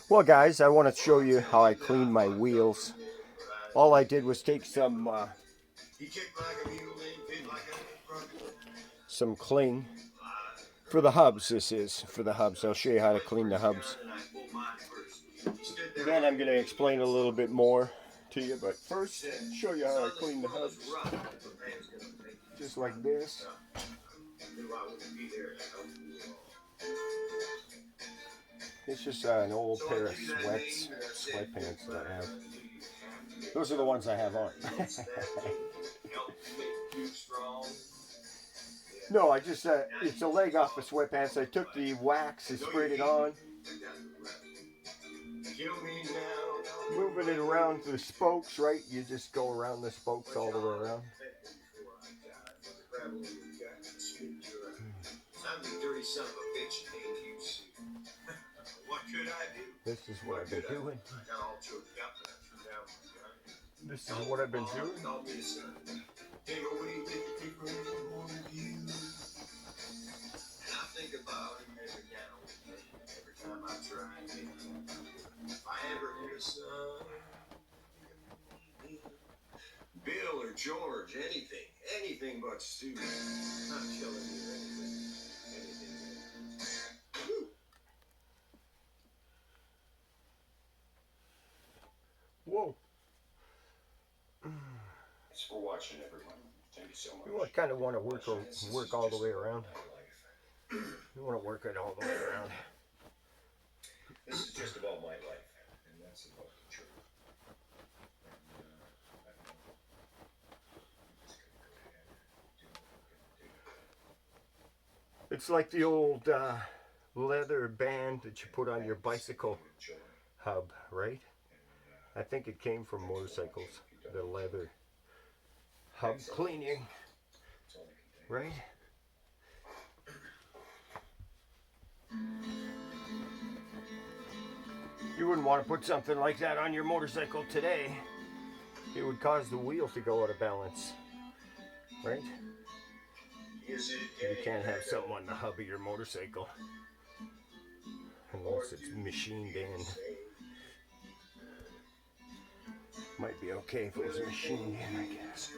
Well guys, I want to show you how I clean my wheels. All I did was take some cling for the hubs. This is for the hubs. I'll show you how to clean the hubs. Then I'm going to explain a little bit more to you, but first show you how I clean the hubs. Just like this. It's just an old pair of sweatpants that I have. Those are the ones I have on. No, I just, it's a leg off the sweatpants. I took the wax and sprayed it on. Moving it around the spokes, right? You just go around the spokes all the way around. This is what I've been doing. This is what I've been doing. Bill or George, anything but Stu. I'm killing you, anything. Whoa. Thanks for watching, everyone. Thank you so much. You kind of want to work all the way around. You want to work it all the way around. This is just about my life, and that's about the truth. It's like the old leather band that you put on your bicycle hub, right? I think it came from motorcycles, the leather hub cleaning, right? You wouldn't want to put something like that on your motorcycle today. It would cause the wheel to go out of balance, right? You can't have something on the hub of your motorcycle unless it's machined in. Might be okay if it was machined in, I guess.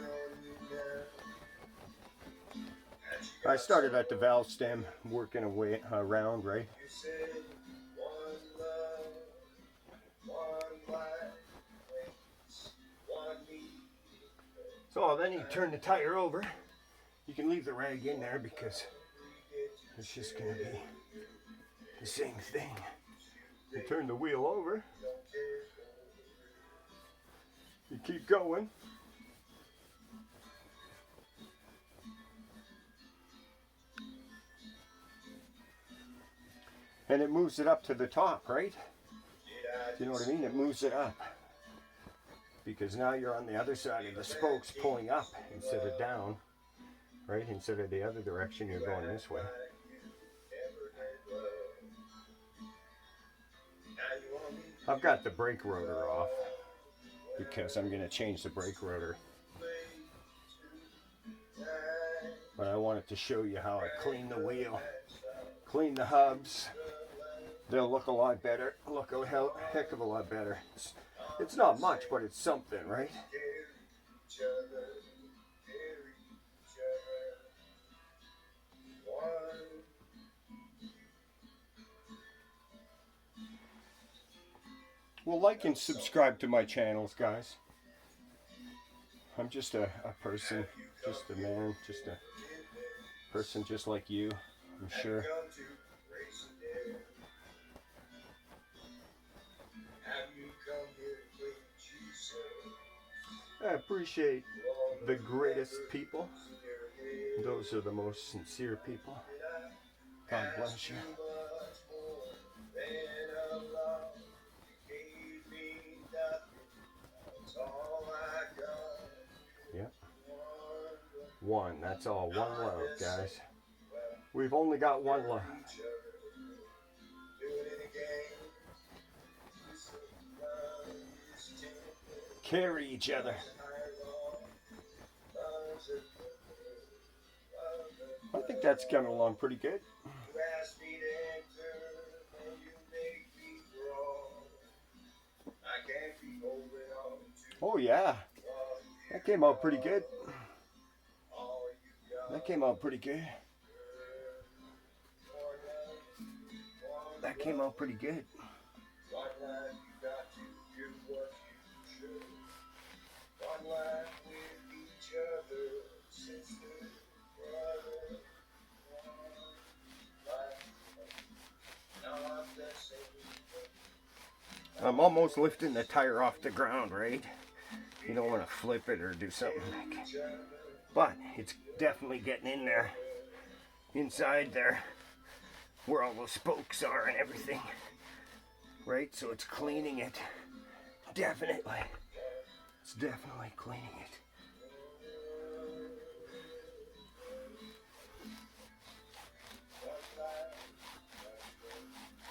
I started at the valve stem, working away around, right? So then you turn the tire over. You can leave the rag in there because it's just going to be the same thing. You turn the wheel over. You keep going. And it moves it up to the top, right? You know what I mean? It moves it up. Because now you're on the other side of the spokes pulling up instead of down. Right? Instead of the other direction, you're going this way. I've got the brake rotor off because I'm going to change the brake rotor. But I wanted to show you how I clean the wheel, clean the hubs. They'll look a lot better, look a heck of a lot better. It's not much, but it's something, right? Well, like and subscribe to my channels, guys. I'm just a person, just a man, just a person just like you, I'm sure. I appreciate the greatest people. Those are the most sincere people. God bless you. Yep. One. That's all. One love, guys. We've only got one love. Carry each other. I think that's coming along pretty good. Oh yeah, that came out pretty good. That came out pretty good. That came out pretty good. I'm almost lifting the tire off the ground, right? You don't want to flip it or do something like it. But it's definitely getting in there. Inside there. Where all those spokes are and everything. Right? So it's cleaning it. Definitely. It's definitely cleaning it.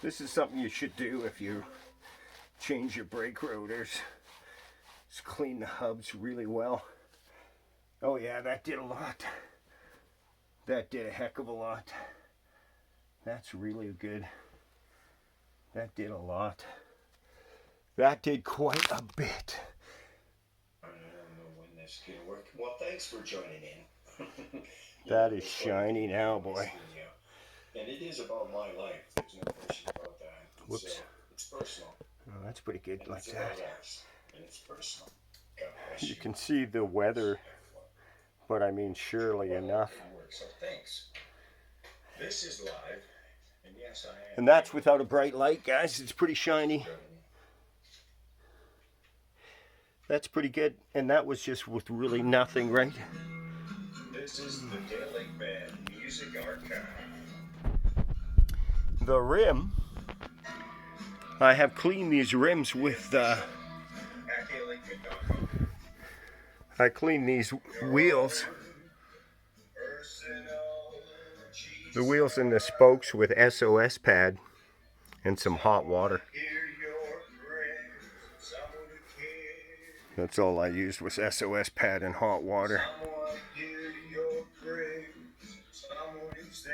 This is something you should do if you change your brake rotors. Just clean the hubs really well. Oh yeah, that did a lot. That did a heck of a lot. That's really good. That did a lot. That did quite a bit. I don't know when this can work. Well, thanks for joining in. That is shiny now, boy. And it is about my life. There's no question about that. Whoops. It's personal. Oh, that's pretty good And like it's that. about us. And it's personal. God bless You can see the weather, but I mean surely enough. So thanks. This is live. And yes, I am. And that's without a bright light, guys. It's pretty shiny. That's pretty good. And that was just with really nothing, right? This is the Daily Band Music Archive. The rim, I have cleaned these rims with, I cleaned these wheels, the wheels and the spokes with SOS pad and some hot water. That's all I used was SOS pad and hot water.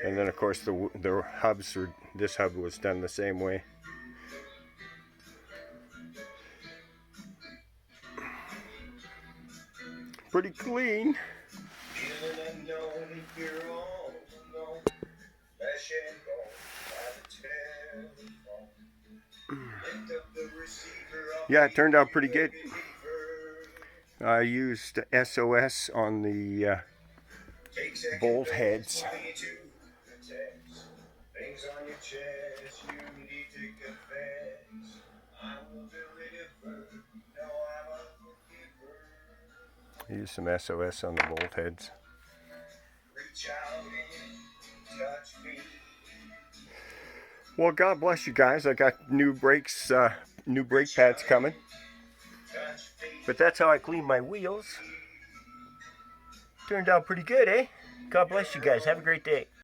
And then of course the hubs, or this hub was done the same way. Pretty clean. Yeah, it turned out pretty good. I used SOS on the bolt heads. I used some SOS on the bolt heads. Well, God bless you guys. I got new brakes, new brake pads coming. But that's how I clean my wheels. Turned out pretty good, eh? God bless you guys. Have a great day.